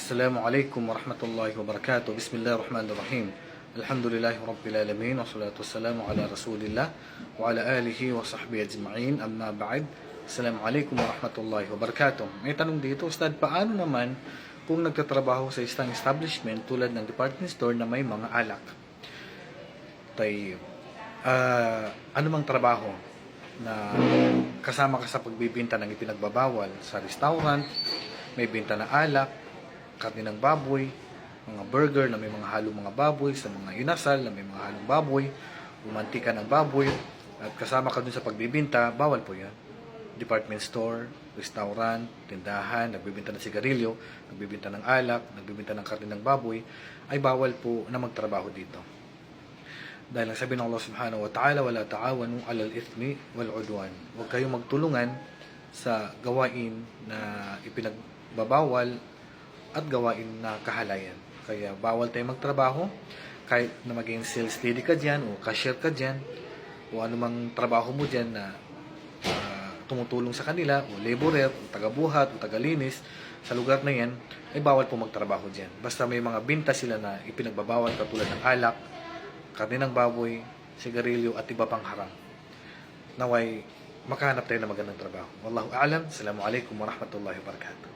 Assalamualaikum warahmatullahi wabarakatuh. Bismillahirrahmanirrahim. Alhamdulillahi rabbil alamin wassalatu wassalamu ala Rasulillah wa ala alihi wa sahbihi ajma'in. Amma ba'd. Assalamualaikum warahmatullahi wabarakatuh. May tanong dito, Ustad, paano naman kung nagtatrabaho sa isang establishment tulad ng department store na may mga alak? Tayo, anumang trabaho na kasama ka sa pagbibinta ng ipinagbabawal sa restaurant, may binta na alak, karne ng baboy, mga burger na may mga halong mga baboy, sa mga inasal na may mga halong baboy, mantika ng baboy, at kasama ka dun sa pagbibinta, bawal po yan. Department store, restaurant, tindahan, nagbibinta ng sigarilyo, nagbibinta ng alak, nagbibinta ng karne ng baboy, ay bawal po na magtrabaho dito. Dahil ang sabi ng Allah subhanahu wa ta'ala, wala ta'awanu alal ithmi wal udwan. Huwag kayong magtulungan sa gawain na ipinagbabawal at gawain na kahalayan. Kaya bawal tayong magtrabaho kahit na maging sales lady ka dyan o cashier ka dyan o anumang trabaho mo dyan na tumutulong sa kanila o laborer o tagabuhat o tagalinis sa lugar na yan, ay bawal po magtrabaho dyan. Basta may mga binta sila na ipinagbabawal katulad ng alak, karne ng baboy, sigarilyo at iba pang haram. Naway makahanap tayo ng magandang trabaho. Wallahu a'lam. Assalamualaikum warahmatullahi wabarakatuh.